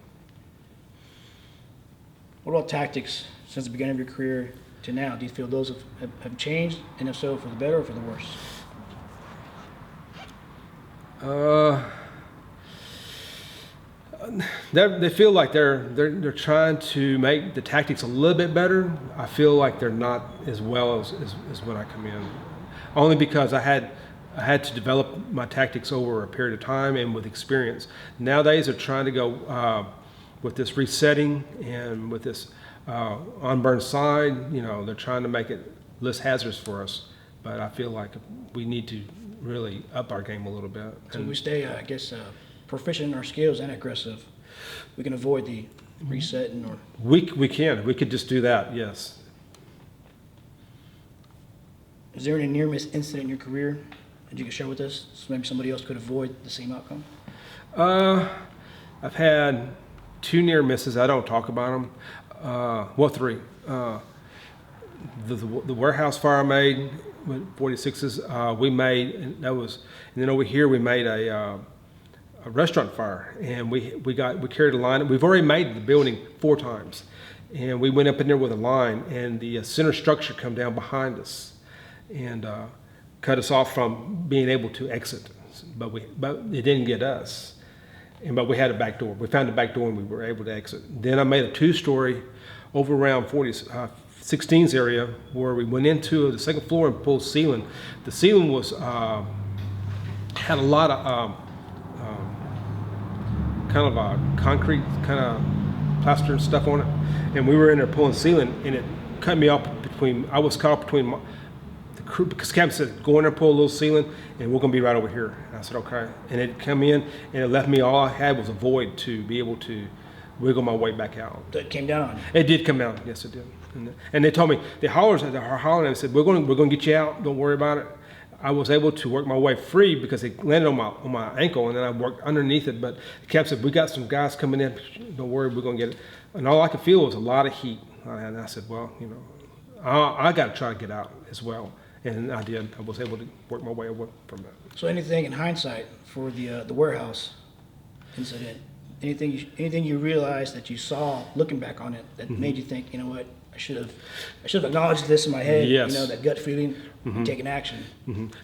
What about tactics since the beginning of your career to now? Do you feel those have changed, and if so, for the better or for the worse? They feel like they're trying to make the tactics a little bit better. I feel like they're not as well as when I come in, only because I had to develop my tactics over a period of time and with experience. Nowadays, they're trying to go with this resetting and with this on-burn side. You know, they're trying to make it less hazardous for us. But I feel like we need to really up our game a little bit. So we stay, I guess, proficient in our skills and aggressive, we can avoid the resetting, or we could just do that. Yes. Is there any near-miss incident in your career that you can share with us, so maybe somebody else could avoid the same outcome? I've had 2 near misses. I don't talk about them. Well, 3. The warehouse fire I made with 46s, we made, and then over here we made a restaurant fire, and we carried a line. We've already made the building 4 times, and we went up in there with a line, and the center structure come down behind us and cut us off from being able to exit. But it didn't get us. But we had a back door. We found a back door and we were able to exit. Then I made a 2-story over around 16's area, where we went into the 2nd floor and pulled ceiling. The ceiling was had a lot of kind of a concrete, kind of plaster and stuff on it, and we were in there pulling ceiling, and it cut me off I was caught up between the crew, because Captain said, go in there, pull a little ceiling, and we're going to be right over here. And I said, okay. And it come in, and it left me, all I had was a void to be able to wiggle my way back out. That came down on you? It did come down, yes it did. And they told me, the haulers are hollering, and said, we're going to get you out, don't worry about it. I was able to work my way free because it landed on my ankle, and then I worked underneath it. But the captain said, we got some guys coming in, don't worry, we're going to get it. And all I could feel was a lot of heat. And I said, well, you know, I got to try to get out as well. And I did. I was able to work my way away from that. So anything in hindsight for the warehouse incident, anything you realized that you saw looking back on it that made you think, you know what, I should have acknowledged this in my head. Yes. You know, that gut feeling, and taking action.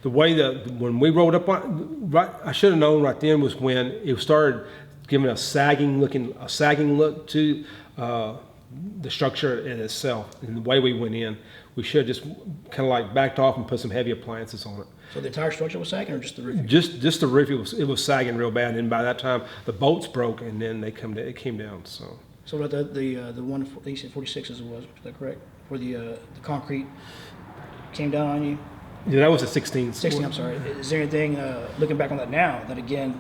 The way when we rolled up on, right, I should have known right then was when it started giving a sagging look to the structure in itself, and the way we went in. We should have just kind of like backed off and put some heavy appliances on it. So the entire structure was sagging, or just the roof? Just the roof. It was sagging real bad, and by that time the bolts broke, and then it came down. So what about the one they said 46 as it was that correct? Where the concrete came down on you? Yeah, that was a 16. 16. I'm sorry. Is there anything looking back on that now that, again,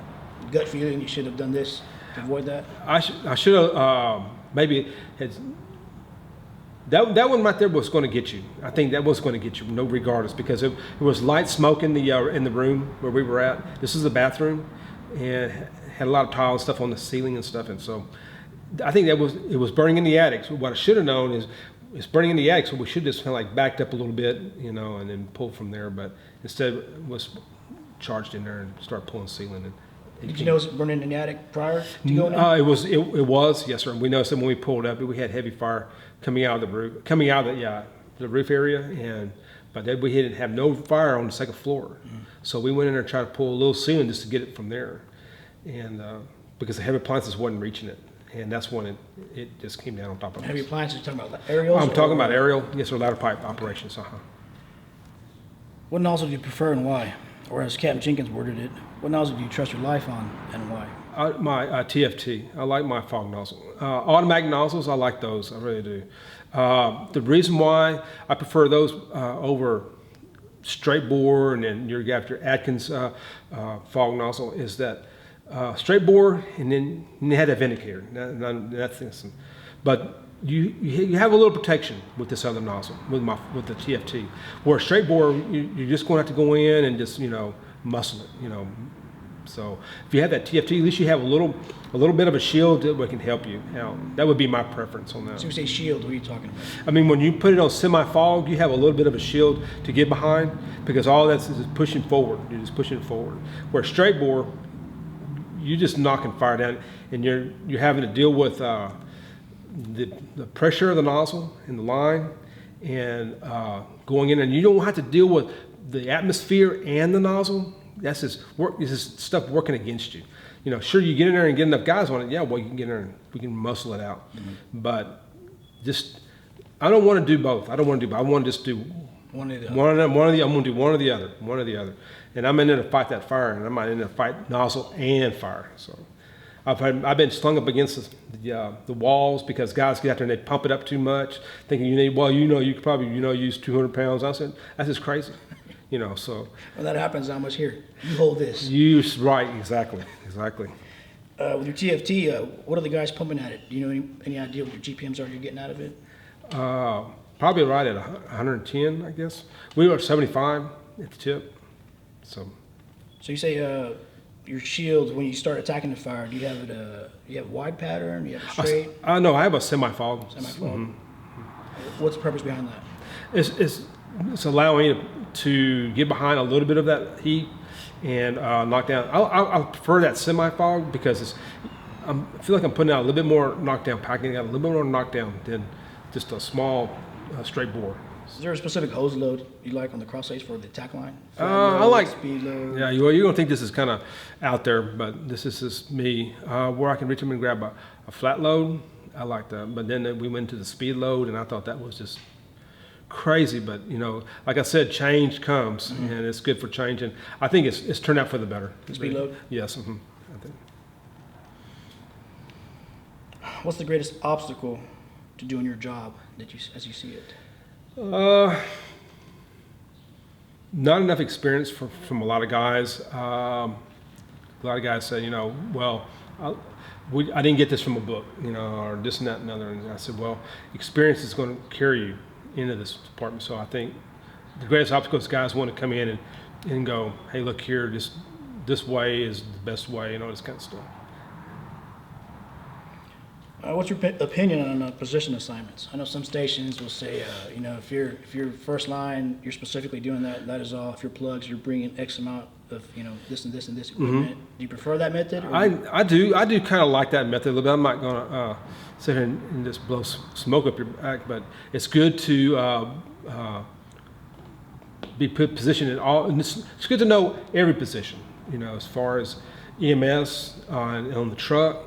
gut feeling you should have done this to avoid that? I should have maybe had. That one right there was going to get you. I think that was going to get you, no regardless, because it was light smoke in the room where we were at. This is the bathroom, and had a lot of tile and stuff on the ceiling and stuff, and so I think it was burning in the attic. So what I should have known is it's burning in the attic, so we should just kind of like backed up a little bit, you know, and then pulled from there. But instead, it was charged in there and started pulling ceiling. And did you know it was burning in the attic prior to going in? It was, yes, sir. We noticed that when we pulled up, we had heavy fire coming out of the roof area, but then we didn't have no fire on the 2nd floor. So we went in there and tried to pull a little ceiling just to get it from there. and because the heavy appliances wasn't reaching it, and that's when it just came down on top of Heavy us. appliances, you're talking about aerials? I'm talking about aerial, yes, or ladder pipe operations. What nozzle do you prefer and why? Or as Captain Jenkins worded it, what nozzle do you trust your life on and why? My TFT. I like my fog nozzle. Automatic nozzles, I like those. I really do. The reason why I prefer those over straight bore and then you got your Atkins fog nozzle is that straight bore and then you had a vindicator. But you have a little protection with this other nozzle with the TFT. Where straight bore, you're just going to have to go in and just muscle it. So if you have that TFT, at least you have a little bit of a shield that can help you. Now, that would be my preference on that. So you say shield, what are you talking about? I mean, when you put it on semi-fog, you have a little bit of a shield to get behind because all that's is pushing forward. You're just pushing it forward. Where straight bore, you're just knocking fire down, and you're having to deal with the pressure of the nozzle and the line, and going in, and you don't have to deal with the atmosphere and the nozzle. That's just work. This is stuff working against you. Sure, you get in there and get enough guys on it. Yeah, well, you can get in there and we can muscle it out. Mm-hmm. But I don't want to do both. I don't want to do both. I want to just do one or the other. I'm going to do one or the other. And I'm in there to fight that fire, and I might in there to fight nozzle and fire. So I've been slung up against the walls because guys get out there and they pump it up too much, thinking you could probably use 200 pounds. I said that's just crazy. So when that happens, how much here? You hold this. Right, exactly. With your TFT, what are the guys pumping at it? Do you know any idea what your GPMs are you're getting out of it? Probably right at 110, I guess. We were 75 at the tip. So you say your shield when you start attacking the fire, do you have it? You have wide pattern? You have it straight? No, I have a semi-fog. Semi-fog. Mm-hmm. What's the purpose behind that? It's allowing me to get behind a little bit of that heat and knock down. I prefer that semi-fog because I feel like I'm putting out a little bit more knockdown, packing out a little bit more knockdown than just a small straight bore. Is there a specific hose load you like on the cross face for the attack line? I like speed load. Yeah, you're going to think this is kind of out there, but this is just me where I can reach them and grab a flat load. I like that, but then we went to the speed load, and I thought that was just crazy. But like I said, change comes, mm-hmm. and it's good for change, and I think it's turned out for the better. Speed load? Yes, mm-hmm, I think. What's the greatest obstacle to doing your job as you see it? Not enough experience from a lot of guys. A lot of guys say, I didn't get this from a book, or this and that and other. And I said, well, experience is going to carry you into this department. So I think the greatest obstacle is guys want to come in and go, hey, look here, this way is the best way, this kind of stuff. What's your opinion on position assignments? I know some stations will say, if you're first line, you're specifically doing that is all. If you're plugs, you're bringing X amount of, this and this and this equipment. Mm-hmm. Do you prefer that method? I do kind of like that method a little bit. I'm not going to sit here and just blow smoke up your back, but it's good to be positioned in all. And it's good to know every position, as far as EMS on the truck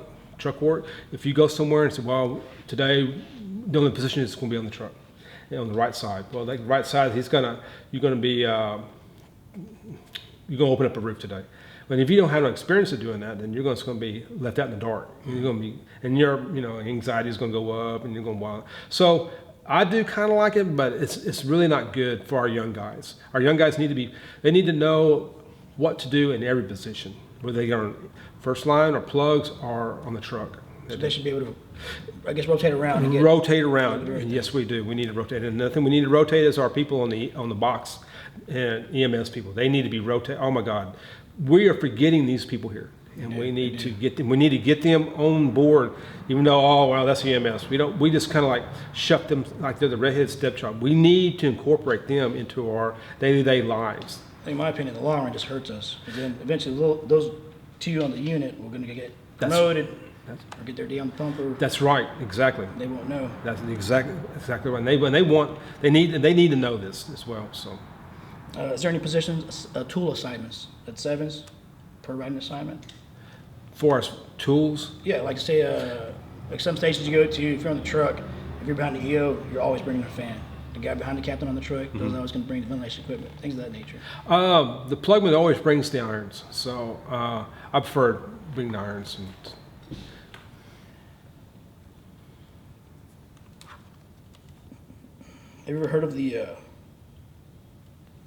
work. If you go somewhere and say, well, today the only position is going to be on the truck, on the right side. Well, the right side, you're going to open up a roof today. But if you don't have no experience of doing that, then you're just going to be left out in the dark. You're going to be, and your anxiety is going to go up, and you're going to wild. So I do kind of like it, but it's really not good for our young guys. Our young guys need to know what to do in every position, whether they are first line or plugs or on the truck. So they should be able to, I guess, rotate around. Rotate around. And yes, we do. We need to rotate. And another thing we need to rotate is our people on the box and EMS people. They need to be rotated. Oh my God, we are forgetting these people here, and we need to get them. We need to get them on board. Even though, that's EMS. We just kind of like shut them like they're the redheaded stepchild. We need to incorporate them into our day-to-day lives. In my opinion, the long run just hurts us. Because then eventually those two on the unit we're going to get promoted or get their day on the pumper. That's right, exactly. They won't know. That's exactly right. They need to know this as well. So, is there any positions, tool assignments at sevens per riding assignment? For us tools. Yeah, like say, like some stations you go to, if you're on the truck, if you're behind the EO, you're always bringing a fan. The guy behind the captain on the truck is always going to bring the ventilation equipment, things of that nature. The plugman always brings the irons, so I prefer bringing the irons. And Have you ever heard of the,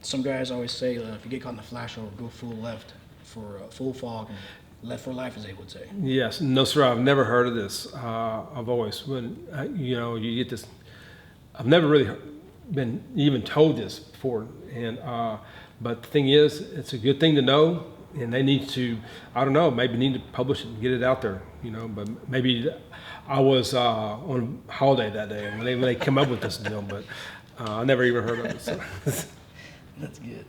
some guys always say if you get caught in the flash over, go full left for full fog and left for life, as they would say. yes, no sir, I've never heard of this. I've always, you get this, I've never really been even told this before. And but the thing is, it's a good thing to know, and they need to, I don't know, maybe need to publish it and get it out there, but maybe I was on holiday that day when they come up with this deal, but I never even heard of it. So. That's good.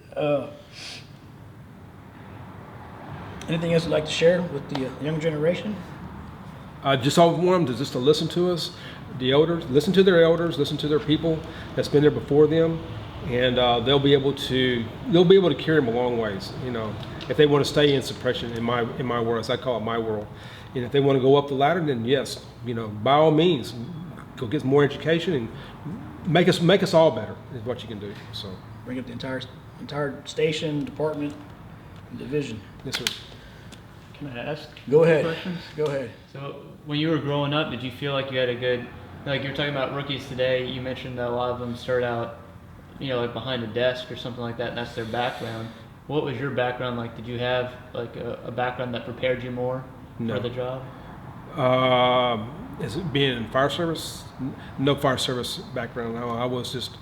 Anything else you'd like to share with the younger generation? I just want them to just to listen to us, the elders, listen to their elders, listen to their people that's been there before them, and they'll be able to carry them a long ways. If they want to stay in suppression in my world, as I call it, my world, and if they want to go up the ladder, then yes, by all means, go get more education and make us all better is what you can do. So Bring up the entire station, department, and division. yes, sir. Can I ask? Go ahead. Questions? Go ahead. So when you were growing up, did you feel like you had a good, like you were talking about rookies today, you mentioned that a lot of them start out, like behind a desk or something like that, and that's their background. What was your background like? Did you have like a background that prepared you more for the job? Is it being in fire service? No fire service background. No, I was just,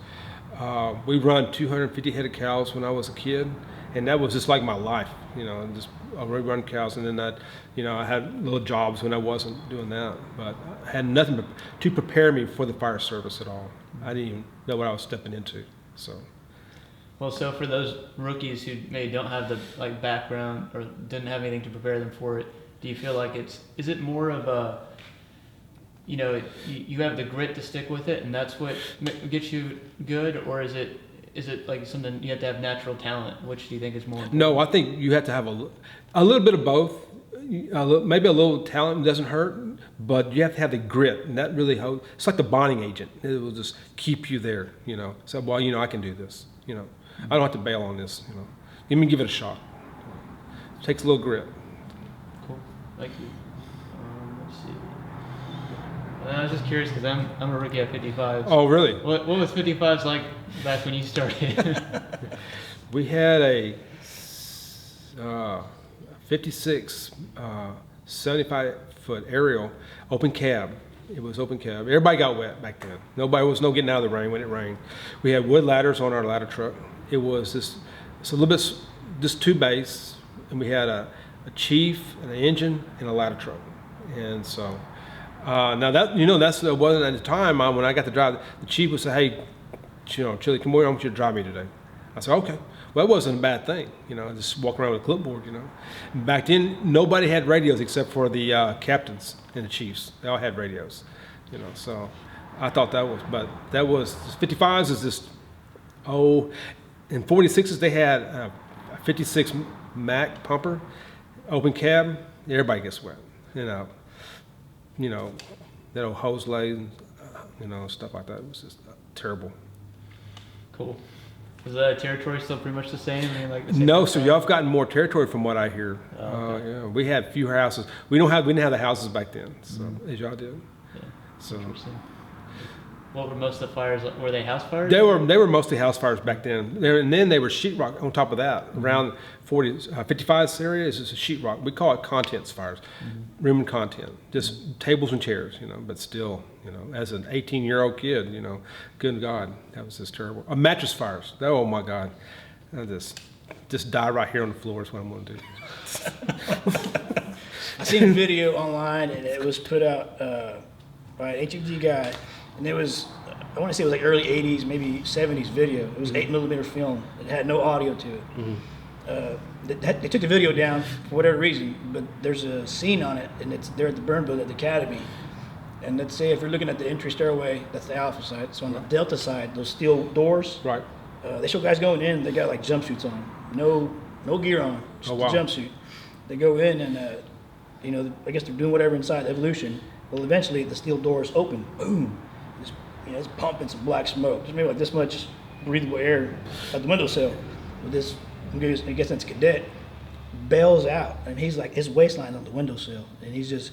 we run 250 head of cows when I was a kid, and that was just like my life, just we run cows, and then I had little jobs when I wasn't doing that, but I had nothing to prepare me for the fire service at all. I didn't even know what I was stepping into, so. Well, so for those rookies who maybe don't have the background or didn't have anything to prepare them for it, do you feel like is it more of a, you have the grit to stick with it and that's what gets you good, or is it like something you have to have natural talent? Which do you think is more important? No, I think you have to have a little bit of both. Maybe a little talent doesn't hurt, but you have to have the grit, and that really helps. It's like the bonding agent. It will just keep you there, So, well, I can do this, I don't have to bail on this, Let me give it a shot. It takes a little grit. Cool, thank you. Let's see. I was just curious because I'm a rookie at 55. Oh, really? What was 55s like back when you started? We had a 56 75-foot aerial open cab. It was open cab. Everybody got wet back then. Nobody was getting out of the rain when it rained. We had wood ladders on our ladder truck. It was it's a little bit, just two bays, and we had a chief and an engine and a ladder truck. And so now that that wasn't at the time when I got to drive. The chief would say, "Hey, Chili, come over. I want you to drive me today." I said, "Okay." Well, that wasn't a bad thing, just walk around with a clipboard, Back then, nobody had radios except for the captains and the chiefs. They all had radios, so I thought that was 55s is just, in 46s, they had a 56 Mac pumper, open cab, everybody gets wet, that old hose lay, stuff like that. It was just terrible. Cool. Is the territory still pretty much the same? The same No, so y'all have gotten more territory from what I hear. Okay. Yeah, we had fewer houses. We didn't have the houses back then, so as y'all did. Yeah. So Interesting. What were most of the fires? Were they house fires? they were mostly house fires back then. And then they were sheetrock on top of that. Around 55 area is just a sheetrock. We call it contents fires, room and content, just tables and chairs, But still, as an 18-year-old kid, good God, that was just terrible. Mattress fires. Oh my God, I just die right here on the floor is what I'm going to do. I seen a video online, and it was put out by an HFD guy, and it was, I want to say it was like early 80s, maybe 70s video. It was 8mm film. It had no audio to it. They took the video down for whatever reason, but there's a scene on it, and it's there at the burn boat at the academy. And let's say if you're looking at the entry stairway, that's the alpha side. So on the delta side, those steel doors, Right. They show guys going in, they got like jumpsuits on, no gear on, just Oh, wow. a jumpsuit. They go in, and you know, I guess they're doing whatever inside evolution. Well, eventually the steel doors open, boom, it's, you know, it's pumping some black smoke. There's maybe like this much breathable air at the windowsill. But this, I guess that's cadet, bails out, and he's like, his waistline's on the windowsill, and he's just,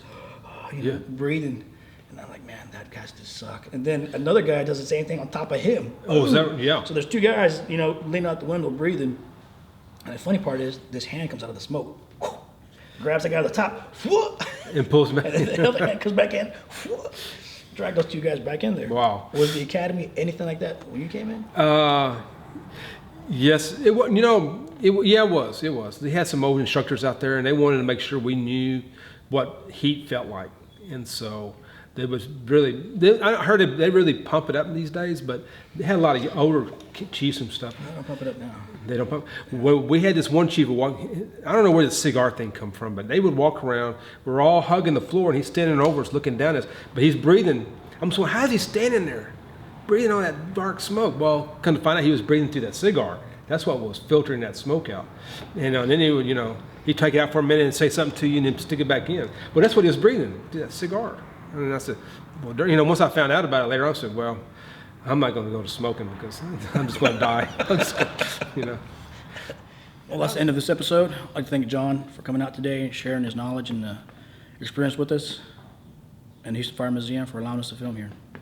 you know, breathing. And I'm like, man, that guy's just suck. And then another guy does the same thing on top of him. Oh, is that, yeah. So there's two guys, you know, leaning out the window, breathing. And the funny part is, this hand comes out of the smoke, grabs the guy at the top, And pulls back. and then the other hand comes back in, drag those two guys back in there. Wow. Was the academy anything like that when you came in? Yes, it was. You know, it was. They had some old instructors out there, and they wanted to make sure we knew what heat felt like, and so they was really. I heard they really pump it up these days, but they had a lot of older chiefs and stuff. I don't pump it up now. They don't pump. Well, we had this one chief who walk. I don't know where the cigar thing come from, but they would walk around. We're all hugging the floor, and he's standing over us, looking down at us, but he's breathing. I'm so, how's he standing there, breathing all that dark smoke? Well, come to find out, he was breathing through that cigar. That's what was filtering that smoke out. And then he would, you know, he'd take it out for a minute and say something to you, and then stick it back in. Well, that's what he was breathing, through that cigar. And I said, well, you know, once I found out about it later, I said, well, I'm not going to go to smoking because I'm just going to die. I'm just gonna, you know. Well, that's the end of this episode. I'd like to thank John for coming out today and sharing his knowledge and experience with us, and Houston Fire Museum for allowing us to film here.